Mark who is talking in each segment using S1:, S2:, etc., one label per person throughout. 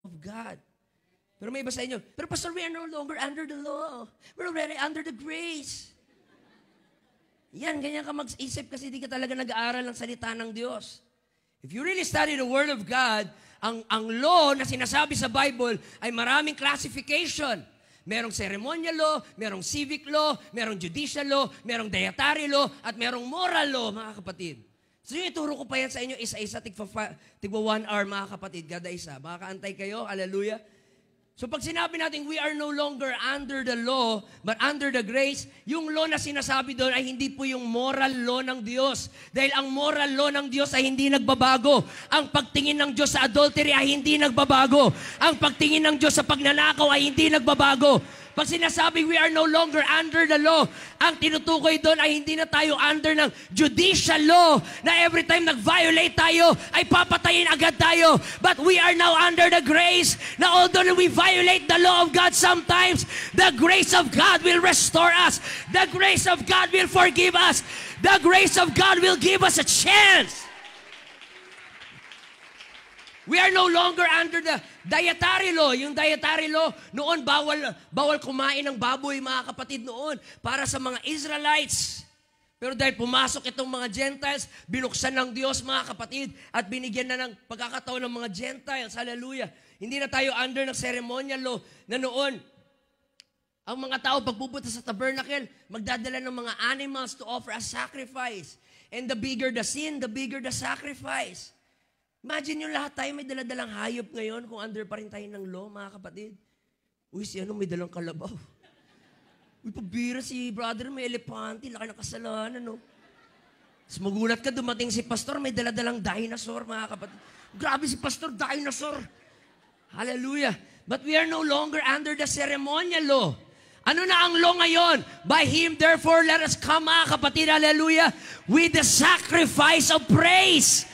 S1: of God. Pero may iba sa inyo, pero Pastor, we are no longer under the law. We're already under the grace. Yan, ganyan ka mag-isip kasi di ka talaga nag-aaral ng salita ng Diyos. If you really study the Word of God, ang law na sinasabi sa Bible ay maraming classification. Merong ceremonial law, merong civic law, merong judicial law, merong dietary law, at merong moral law, mga kapatid. So yung ituro ko pa yan sa inyo, isa-isa, tigwa 1 hour, mga kapatid, kada isa. Makakaantay kayo, hallelujah. So pag sinabi natin, we are no longer under the law, but under the grace, yung law na sinasabi doon ay hindi po yung moral law ng Diyos. Dahil ang moral law ng Diyos ay hindi nagbabago. Ang pagtingin ng Diyos sa adultery ay hindi nagbabago. Ang pagtingin ng Diyos sa pagnanakaw ay hindi nagbabago. Pag sinasabing we are no longer under the law, ang tinutukoy doon ay hindi na tayo under ng judicial law na every time nag-violate tayo ay papatayin agad tayo. But we are now under the grace na although we violate the law of God sometimes, the grace of God will restore us. The grace of God will forgive us. The grace of God will give us a chance. We are no longer under the dietary law. Yung dietary law, noon bawal kumain ng baboy, mga kapatid, noon para sa mga Israelites. Pero dahil pumasok itong mga Gentiles, binuksan ng Diyos, mga kapatid, at binigyan na ng pagkakataon ng mga Gentiles. Hallelujah. Hindi na tayo under ng ceremonial law na noon. Ang mga tao pagpupunta sa tabernacle, magdadala ng mga animals to offer as sacrifice. And the bigger the sin, the bigger the sacrifice. Imagine yung lahat tayo may daladalang hayop ngayon kung under pa rin tayo ng law, mga kapatid. Uy, si ano may dalang kalabaw. Uy, pabira si brother, may elepante, laki ng kasalanan, no? Tapos magulat ka, dumating si pastor, may daladalang dinosaur, mga kapatid. Grabe si pastor, dinosaur. Hallelujah. But we are no longer under the ceremonial law. Ano na ang law ngayon? By Him, therefore, let us come, mga kapatid, hallelujah, with the sacrifice of praise.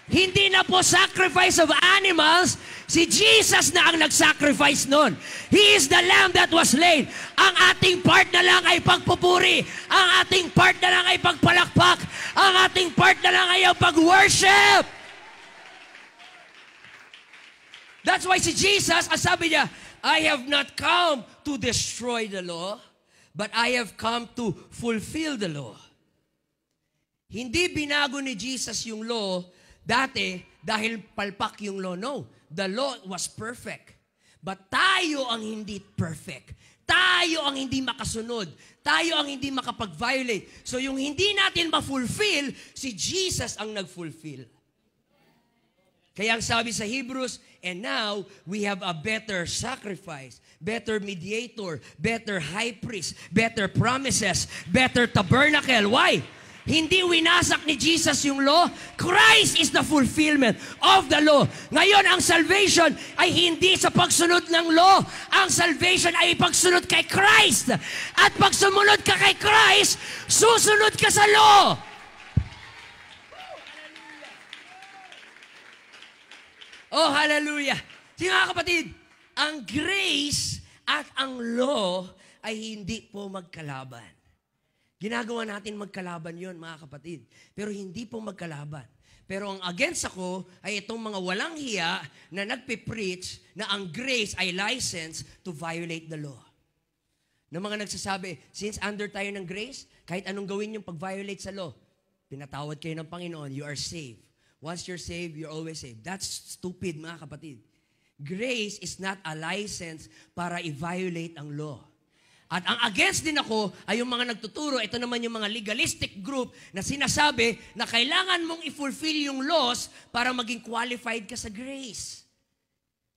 S1: Hindi na po sacrifice of animals, si Jesus na ang nag-sacrifice nun. He is the lamb that was slain. Ang ating part na lang ay pagpupuri. Ang ating part na lang ay pagpalakpak. Ang ating part na lang ay pag-worship. That's why si Jesus, ang sabi niya, I have not come to destroy the law, but I have come to fulfill the law. Hindi binago ni Jesus yung law dati, dahil palpak yung law, no. The law was perfect. But tayo ang hindi perfect. Tayo ang hindi makasunod. Tayo ang hindi makapag-violate. So yung hindi natin ma-fulfill, si Jesus ang nag-fulfill. Kaya ang sabi sa Hebrews, and now we have a better sacrifice, better mediator, better high priest, better promises, better tabernacle. Why? Hindi winasak ni Jesus yung law. Christ is the fulfillment of the law. Ngayon, ang salvation ay hindi sa pagsunod ng law. Ang salvation ay pagsunod kay Christ. At pag sumunod ka kay Christ, susunod ka sa law. Oh, hallelujah. Sige mga kapatid, ang grace at ang law ay hindi po magkalaban. Ginagawa natin magkalaban yon, mga kapatid. Pero hindi po magkalaban. Pero ang against ako ay itong mga walang hiya na nagpipreach na ang grace ay license to violate the law. Na mga nagsasabi, since under tayo ng grace, kahit anong gawin yung pag-violate sa law, pinatawad kayo ng Panginoon, you are saved. Once you're saved, you're always saved. That's stupid, mga kapatid. Grace is not a license para i-violate ang law. At ang against din ako ay yung mga nagtuturo, ito naman yung mga legalistic group na sinasabi na kailangan mong i-fulfill yung laws para maging qualified ka sa grace.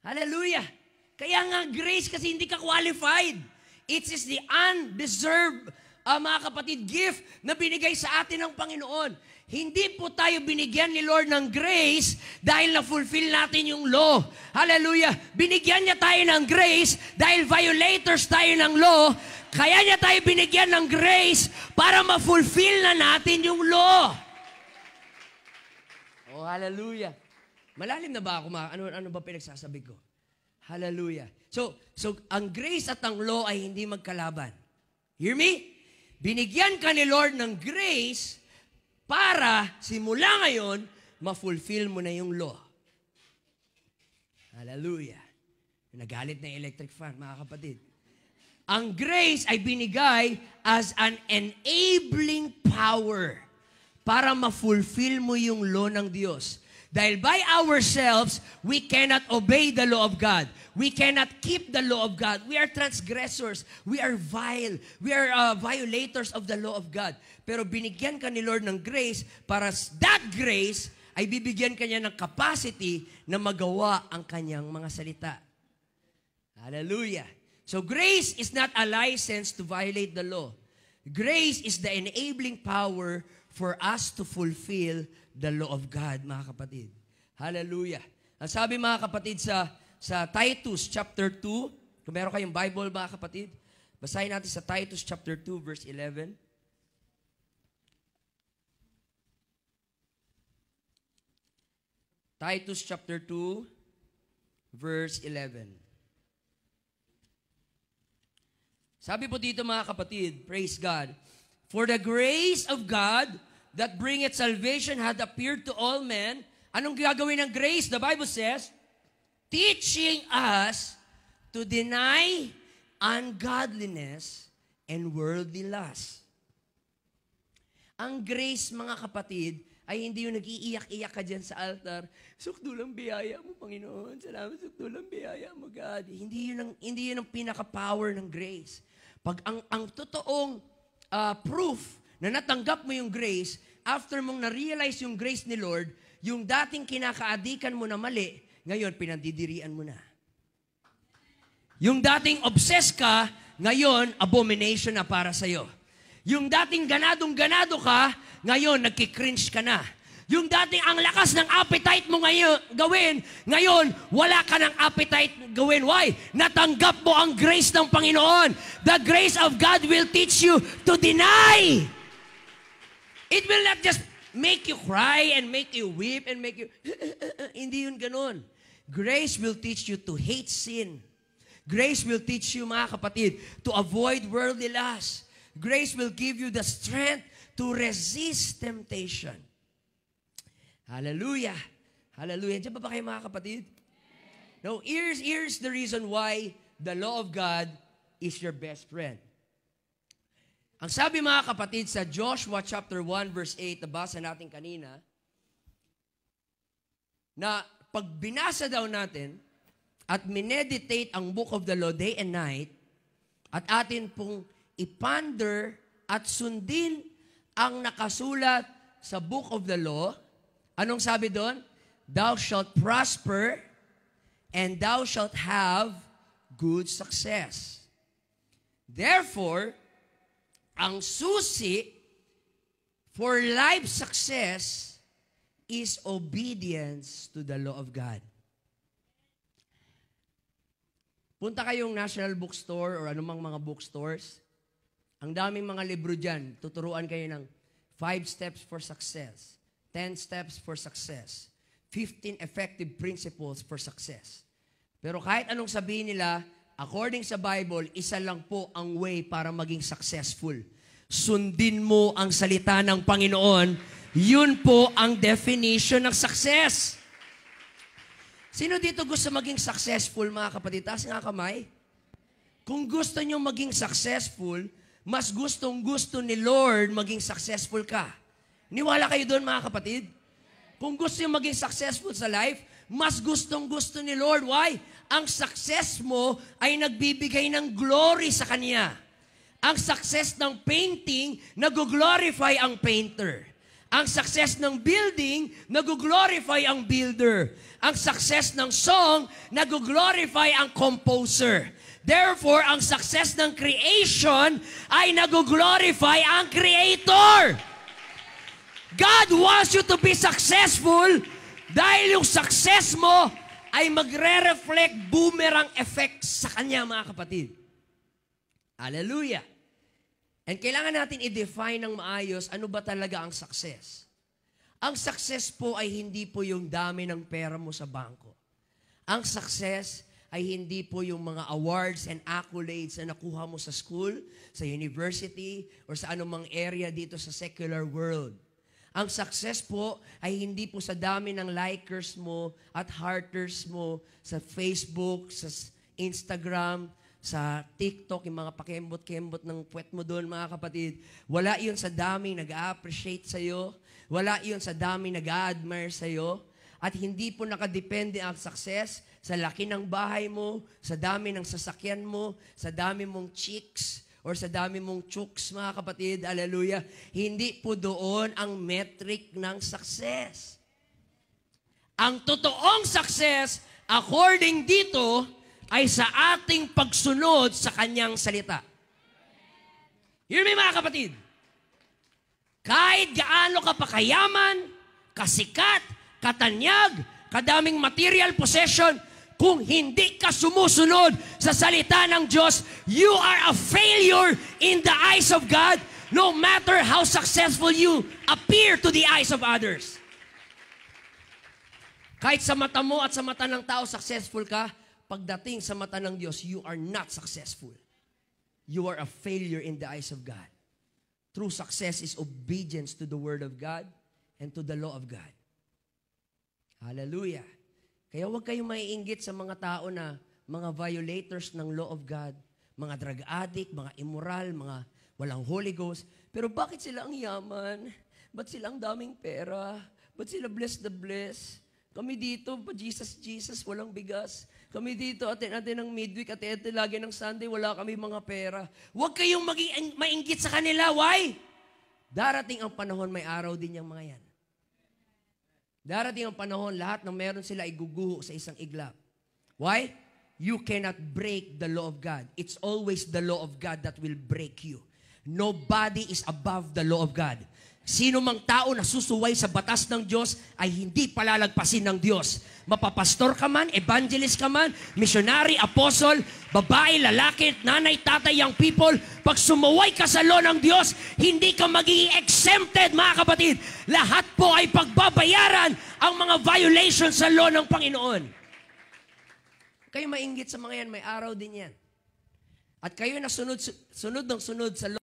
S1: Hallelujah! Kaya nga grace kasi hindi ka qualified. It is the undeserved, mga kapatid, gift na binigay sa atin ng Panginoon. Hindi po tayo binigyan ni Lord ng grace dahil na-fulfill natin yung law. Hallelujah! Binigyan niya tayo ng grace dahil violators tayo ng law. Kaya niya tayo binigyan ng grace para ma-fulfill na natin yung law. Oh, hallelujah! Malalim na ba ako? Ano ba pinagsasabi ko? Hallelujah! So ang grace at ang law ay hindi magkalaban. Hear me? Binigyan ka ni Lord ng grace para simula ngayon, ma-fulfill mo na yung law. Hallelujah. Nagalit na yung electric fan, mga kapatid. Ang grace ay binigay as an enabling power para ma-fulfill mo yung law ng Diyos. Dahil by ourselves, we cannot obey the law of God. We cannot keep the law of God. We are transgressors. We are vile. We are violators of the law of God. Pero binigyan ka ni Lord ng grace para that grace ay bibigyan kanya ng capacity na magawa ang kanyang mga salita. Hallelujah. So grace is not a license to violate the law. Grace is the enabling power for us to fulfill the law of God, mga kapatid. Hallelujah. Ang sabi mga kapatid sa Titus chapter 2, kung meron kayong Bible mga kapatid, basahin natin sa Titus chapter 2 verse 11. Titus chapter 2 verse 11. Sabi po dito mga kapatid, praise God, for the grace of God that bringeth salvation had appeared to all men. Anong gagawin ng grace? The Bible says, teaching us to deny ungodliness and worldly lust. Ang grace, mga kapatid, ay hindi yung nag-iiyak-iyak ka dyan sa altar. Sukdo lang biyaya mo, Panginoon. Salamat, sukdo lang biyaya mo, God. Hindi yun ang pinaka-power ng grace. Pag ang totoong proof na natanggap mo yung grace, after mong na-realize yung grace ni Lord, yung dating kinakaadikan mo na mali, ngayon pinandidirian mo na. Yung dating obsessed ka, ngayon abomination na para sa'yo. Yung dating ganadong-ganado ka, ngayon nagkikringe ka na. Yung dating ang lakas ng appetite mo gawin, ngayon wala ka ng appetite gawin. Why? Natanggap mo ang grace ng Panginoon. The grace of God will teach you to deny. It will not just make you cry and make you weep and make you... Hindi yun ganun. Grace will teach you to hate sin. Grace will teach you, mga kapatid, to avoid worldly lust. Grace will give you the strength to resist temptation. Hallelujah. Hallelujah. Diyan ba kayo mga kapatid? Now, here's the reason why the law of God is your best friend. Ang sabi mga kapatid sa Joshua chapter 1 verse 8, nabasa natin kanina, na pag binasa daw natin at mineditate ang book of the law day and night, at atin pong iponder at sundin ang nakasulat sa book of the law, anong sabi doon? Thou shalt prosper and thou shalt have good success. Therefore, ang susi for life success is obedience to the law of God. Punta kayong National Bookstore or anumang mga bookstores. Ang daming mga libro dyan. Tuturuan kayo ng 5 steps for success, 10 steps for success, 15 effective principles for success. Pero kahit anong sabihin nila, according sa Bible, isa lang po ang way para maging successful. Sundin mo ang salita ng Panginoon. Yun po ang definition ng success. Sino dito gusto maging successful, mga kapatid? Taas nga kamay. Kung gusto nyo maging successful, mas gustong-gusto ni Lord maging successful ka. Niwala kayo doon, mga kapatid? Kung gusto nyo maging successful sa life, mas gustong-gusto ni Lord. Why? Ang success mo ay nagbibigay ng glory sa Kanya. Ang success ng painting, nag-glorify ang painter. Ang success ng building, nag-glorify ang builder. Ang success ng song, nag-glorify ang composer. Therefore, ang success ng creation ay nag-glorify ang Creator. God wants you to be successful dahil yung success mo ay magre-reflect boomerang effect sa Kanya, mga kapatid. Hallelujah. And kailangan natin i-define ng maayos ano ba talaga ang success. Ang success po ay hindi po yung dami ng pera mo sa bangko. Ang success ay hindi po yung mga awards and accolades na nakuha mo sa school, sa university, or sa anumang area dito sa secular world. Ang success po ay hindi po sa dami ng likers mo at hearters mo sa Facebook, sa Instagram, sa TikTok, yung mga pakembot-kembot ng puwet mo doon, mga kapatid. Wala yun sa daming nag-a-appreciate sa'yo. Wala yun sa daming nag-a-admire sa'yo. At hindi po nakadepende ang success sa laki ng bahay mo, sa dami ng sasakyan mo, sa dami mong chicks, or sa dami mong chooks, mga kapatid. Hallelujah. Hindi po doon ang metric ng success. Ang totoong success, according dito, ay sa ating pagsunod sa kanyang salita. Hear me, mga kapatid. Kahit gaano ka pa kayaman, kasikat, katanyag, kadaming material possession, kung hindi ka sumusunod sa salita ng Diyos, you are a failure in the eyes of God, no matter how successful you appear to the eyes of others. Kahit sa mata mo at sa mata ng tao, successful ka, pagdating sa mata ng Diyos, you are not successful. You are a failure in the eyes of God. True success is obedience to the Word of God and to the law of God. Hallelujah. Kaya huwag kayong maiinggit sa mga tao na mga violators ng law of God, mga drug addict, mga immoral, mga walang Holy Ghost. Pero bakit sila ang yaman? Ba't sila ang daming pera? Ba't sila blessed the blessed? Kami dito, Jesus, Jesus, walang bigas. Kami dito, atin-atin ng midweek, atin-atin lagi ng Sunday, wala kami mga pera. Huwag kayong mainggit sa kanila. Why? Darating ang panahon, may araw din yung mga yan. Darating ang panahon, lahat ng meron sila iguguho sa isang iglap. Why? You cannot break the law of God. It's always the law of God that will break you. Nobody is above the law of God. Sino mang tao na susuway sa batas ng Diyos ay hindi palalagpasin ng Diyos. Mapapastor ka man, evangelist ka man, missionary, apostle, babae, lalaki, nanay, tatay, young people, pag sumuway ka sa law ng Diyos, hindi ka magiging exempted, mga kapatid. Lahat po ay pagbabayaran ang mga violations sa law ng Panginoon. Kayo mainggit sa mga yan, may araw din yan. At kayo na sunod sa law